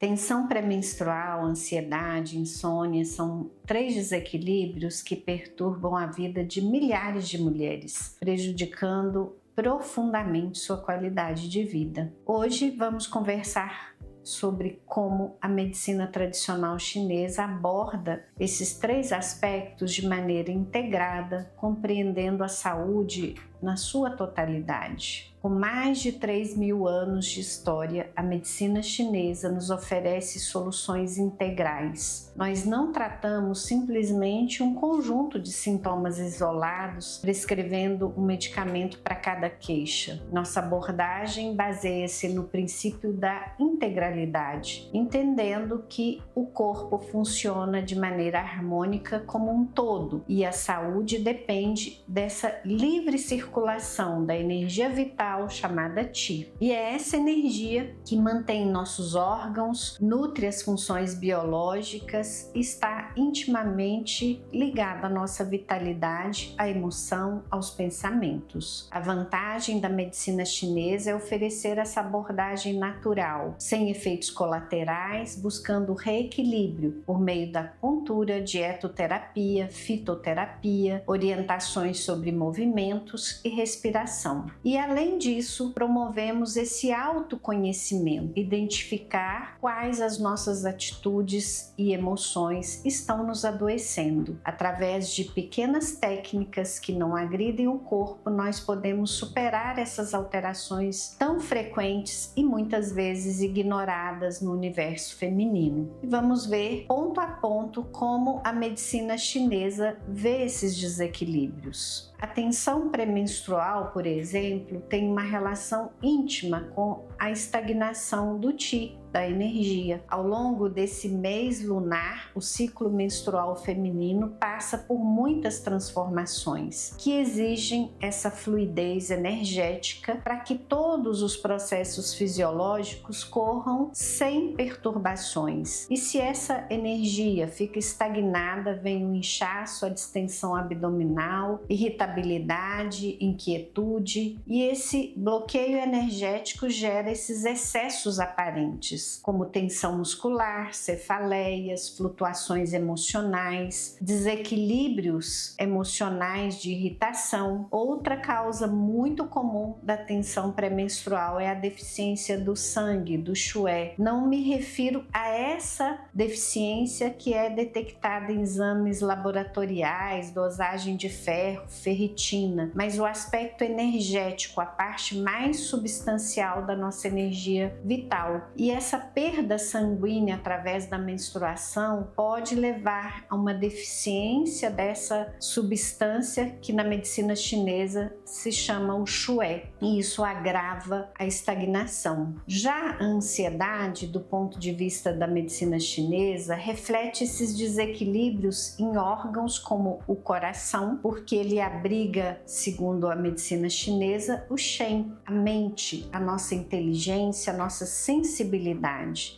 Tensão pré-menstrual, ansiedade, insônia são 3 desequilíbrios que perturbam a vida de milhares de mulheres, prejudicando profundamente sua qualidade de vida. Hoje vamos conversar sobre como a medicina tradicional chinesa aborda esses 3 aspectos de maneira integrada, compreendendo a saúde na sua totalidade. Com mais de 3.000 anos de história, a medicina chinesa nos oferece soluções integrais. Nós não tratamos simplesmente um conjunto de sintomas isolados, prescrevendo um medicamento para cada queixa. Nossa abordagem baseia-se no princípio da integralidade, entendendo que o corpo funciona de maneira harmônica como um todo e a saúde depende dessa livre circulação da energia vital chamada Qi. E é essa energia que mantém nossos órgãos, nutre as funções biológicas e está intimamente ligada à nossa vitalidade, à emoção, aos pensamentos. A vantagem da medicina chinesa é oferecer essa abordagem natural, sem efeitos colaterais, buscando reequilíbrio por meio da acupuntura, dietoterapia, fitoterapia, orientações sobre movimentos e respiração. E além disso, promovemos esse autoconhecimento, identificar quais as nossas atitudes e emoções estão nos adoecendo. Através de pequenas técnicas que não agridem o corpo, nós podemos superar essas alterações tão frequentes e muitas vezes ignoradas no universo feminino. E vamos ver ponto a ponto como a medicina chinesa vê esses desequilíbrios. A tensão pré-menstrual, por exemplo, tem uma relação íntima com a estagnação do Qi, da energia. Ao longo desse mês lunar, o ciclo menstrual feminino passa por muitas transformações que exigem essa fluidez energética para que todos os processos fisiológicos corram sem perturbações. E se essa energia fica estagnada, vem o inchaço, a distensão abdominal, irritabilidade, inquietude, e esse bloqueio energético gera esses excessos aparentes, como tensão muscular, cefaleias, flutuações emocionais, desequilíbrios emocionais de irritação. Outra causa muito comum da tensão pré-menstrual é a deficiência do sangue, do Shui. Não me refiro a essa deficiência que é detectada em exames laboratoriais, dosagem de ferro, ferritina, mas o aspecto energético, a parte mais substancial da nossa energia vital. E essa perda sanguínea através da menstruação pode levar a uma deficiência dessa substância que na medicina chinesa se chama o Shui, e isso agrava a estagnação. Já a ansiedade, do ponto de vista da medicina chinesa, reflete esses desequilíbrios em órgãos como o coração, porque ele abriga, segundo a medicina chinesa, o Shen, a mente, a nossa inteligência, a nossa sensibilidade.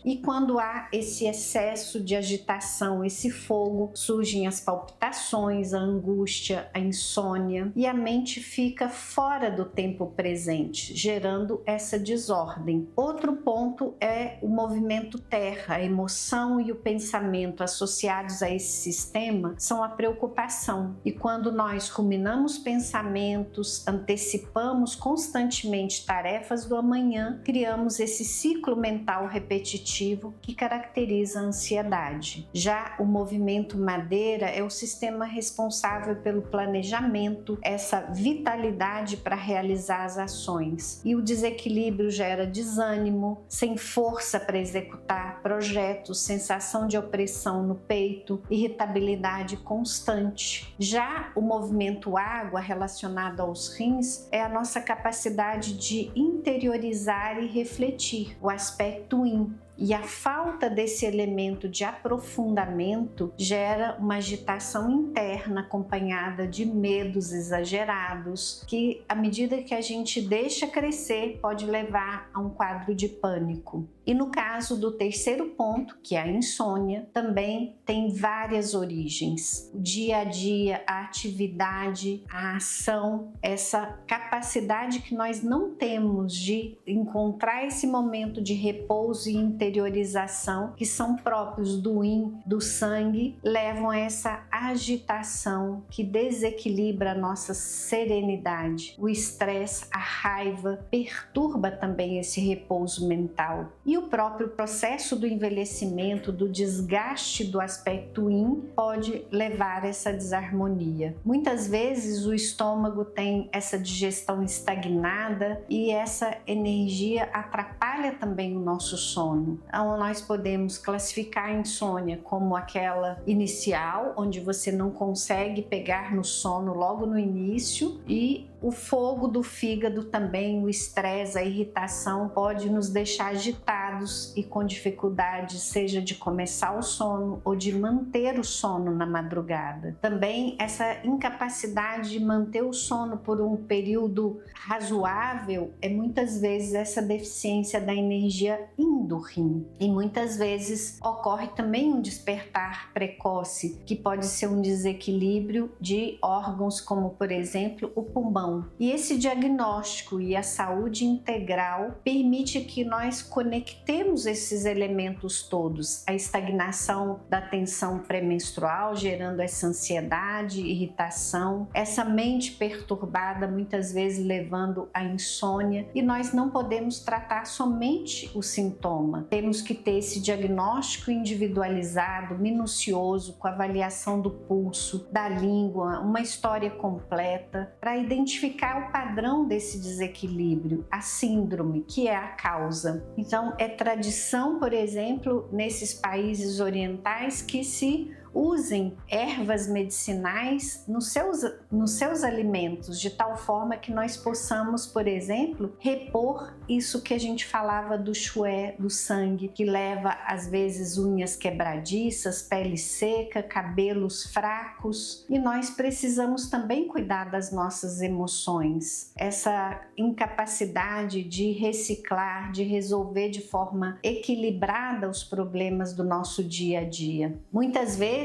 E quando há esse excesso de agitação, esse fogo, surgem as palpitações, a angústia, a insônia, e a mente fica fora do tempo presente, gerando essa desordem. Outro ponto é o movimento terra, a emoção e o pensamento associados a esse sistema são a preocupação. E quando nós ruminamos pensamentos, antecipamos constantemente tarefas do amanhã, criamos esse ciclo mental repetitivo que caracteriza a ansiedade. Já o movimento madeira é o sistema responsável pelo planejamento, essa vitalidade para realizar as ações. E o desequilíbrio gera desânimo, sem força para executar projetos, sensação de opressão no peito, irritabilidade constante. Já o movimento água, relacionado aos rins, é a nossa capacidade de interiorizar e refletir, o aspecto yin. E a falta desse elemento de aprofundamento gera uma agitação interna acompanhada de medos exagerados, que à medida que a gente deixa crescer pode levar a um quadro de pânico. E no caso do terceiro ponto, que é a insônia, também tem várias origens. O dia a dia, a atividade, a ação, essa capacidade que nós não temos de encontrar esse momento de repouso e interiorização, que são próprios do yin, do sangue, levam a essa agitação que desequilibra a nossa serenidade. O estresse, a raiva, perturba também esse repouso mental. E o próprio processo do envelhecimento, do desgaste do aspecto yin, pode levar a essa desarmonia. Muitas vezes o estômago tem essa digestão estagnada e essa energia atrapalha também o nosso sono. Então nós podemos classificar a insônia como aquela inicial, onde você não consegue pegar no sono logo no início, e o fogo do fígado também, o estresse, a irritação pode nos deixar agitados e com dificuldade, seja de começar o sono ou de manter o sono na madrugada. Também essa incapacidade de manter o sono por um período razoável é muitas vezes essa deficiência da energia yin do rim. E muitas vezes ocorre também um despertar precoce, que pode ser um desequilíbrio de órgãos como, por exemplo, o pulmão. E esse diagnóstico e a saúde integral permite que nós conectemos esses elementos todos. A estagnação da tensão pré-menstrual, gerando essa ansiedade, irritação, essa mente perturbada, muitas vezes levando à insônia. E nós não podemos tratar somente o sintoma. Temos que ter esse diagnóstico individualizado, minucioso, com avaliação do pulso, da língua, uma história completa, para identificar o padrão desse desequilíbrio, a síndrome, que é a causa. Então, é tradição, por exemplo, nesses países orientais que se usem ervas medicinais nos seus alimentos, de tal forma que nós possamos, por exemplo, repor isso que a gente falava do chué, do sangue, que leva às vezes unhas quebradiças, pele seca, cabelos fracos. E nós precisamos também cuidar das nossas emoções. Essa incapacidade de reciclar, de resolver de forma equilibrada os problemas do nosso dia a dia. Muitas vezes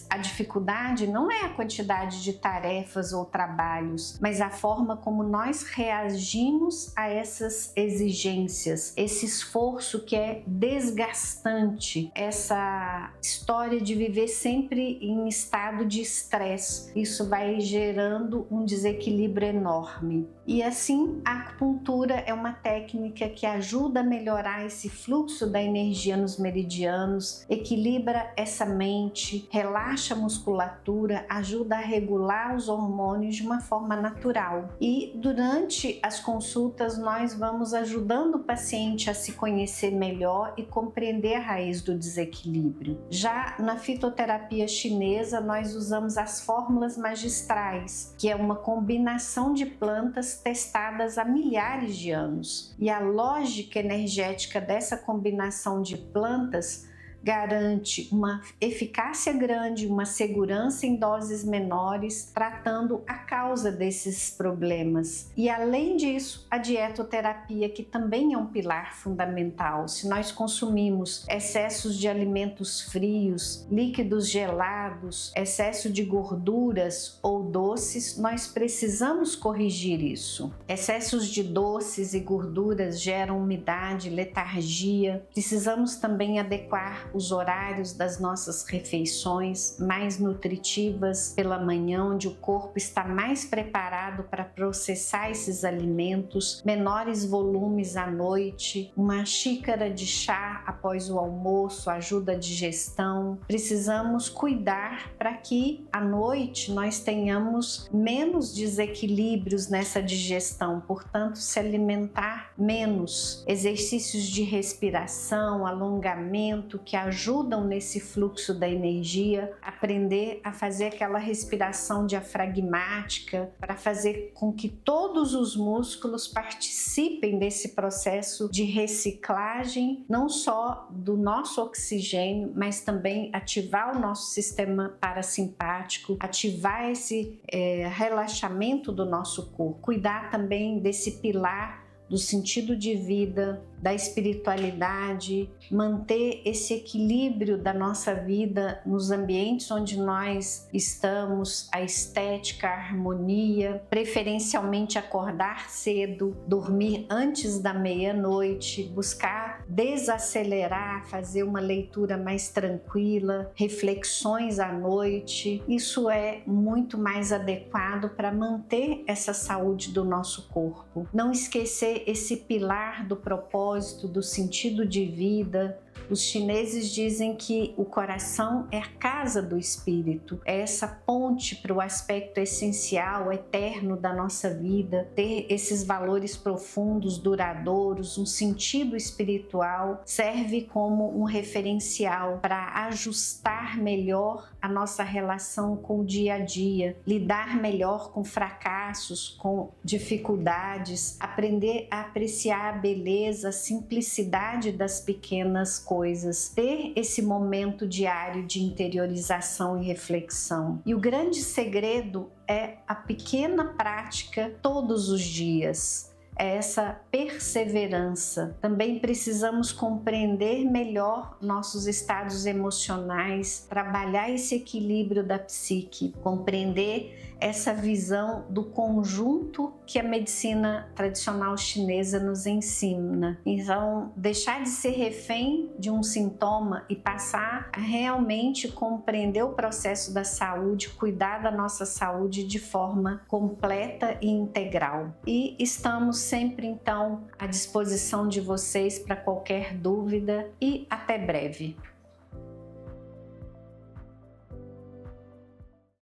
a dificuldade não é a quantidade de tarefas ou trabalhos, mas a forma como nós reagimos a essas exigências, esse esforço que é desgastante, essa história de viver sempre em estado de estresse. Isso vai gerando um desequilíbrio enorme. E assim, a acupuntura é uma técnica que ajuda a melhorar esse fluxo da energia nos meridianos, equilibra essa mente, relaxa a musculatura, ajuda a regular os hormônios de uma forma natural. E durante as consultas nós vamos ajudando o paciente a se conhecer melhor e compreender a raiz do desequilíbrio. Já na fitoterapia chinesa nós usamos as fórmulas magistrais, que é uma combinação de plantas testadas há milhares de anos. E a lógica energética dessa combinação de plantas garante uma eficácia grande, uma segurança em doses menores, tratando a causa desses problemas. E além disso, a dietoterapia, que também é um pilar fundamental. Se nós consumimos excessos de alimentos frios, líquidos gelados, excesso de gorduras ou doces, nós precisamos corrigir isso. Excessos de doces e gorduras geram umidade, letargia. Precisamos também adequar os horários das nossas refeições mais nutritivas pela manhã, onde o corpo está mais preparado para processar esses alimentos, menores volumes à noite, uma xícara de chá após o almoço ajuda a digestão. Precisamos cuidar para que à noite nós tenhamos menos desequilíbrios nessa digestão, portanto, se alimentar menos. Exercícios de respiração, alongamento que ajudam nesse fluxo da energia, aprender a fazer aquela respiração diafragmática para fazer com que todos os músculos participem desse processo de reciclagem, não só do nosso oxigênio, mas também ativar o nosso sistema parasimpático, ativar esse relaxamento do nosso corpo, cuidar também desse pilar do sentido de vida, da espiritualidade, manter esse equilíbrio da nossa vida nos ambientes onde nós estamos, a estética, a harmonia, preferencialmente acordar cedo, dormir antes da meia-noite, buscar desacelerar, fazer uma leitura mais tranquila, reflexões à noite. Isso é muito mais adequado para manter essa saúde do nosso corpo. Não esquecer esse pilar do propósito, do sentido de vida. Os chineses dizem que o coração é a casa do espírito, é essa ponte para o aspecto essencial, eterno da nossa vida, ter esses valores profundos, duradouros, um sentido espiritual, serve como um referencial para ajustar melhor a nossa relação com o dia a dia, lidar melhor com fracassos, com dificuldades, aprender a apreciar a beleza, a simplicidade das pequenas coisas, ter esse momento diário de interiorização e reflexão. E o grande segredo é a pequena prática todos os dias. É essa perseverança. Também precisamos compreender melhor nossos estados emocionais, trabalhar esse equilíbrio da psique, compreender essa visão do conjunto que a medicina tradicional chinesa nos ensina. Então, deixar de ser refém de um sintoma e passar a realmente compreender o processo da saúde, cuidar da nossa saúde de forma completa e integral. E estamos sempre, então, à disposição de vocês para qualquer dúvida e até breve.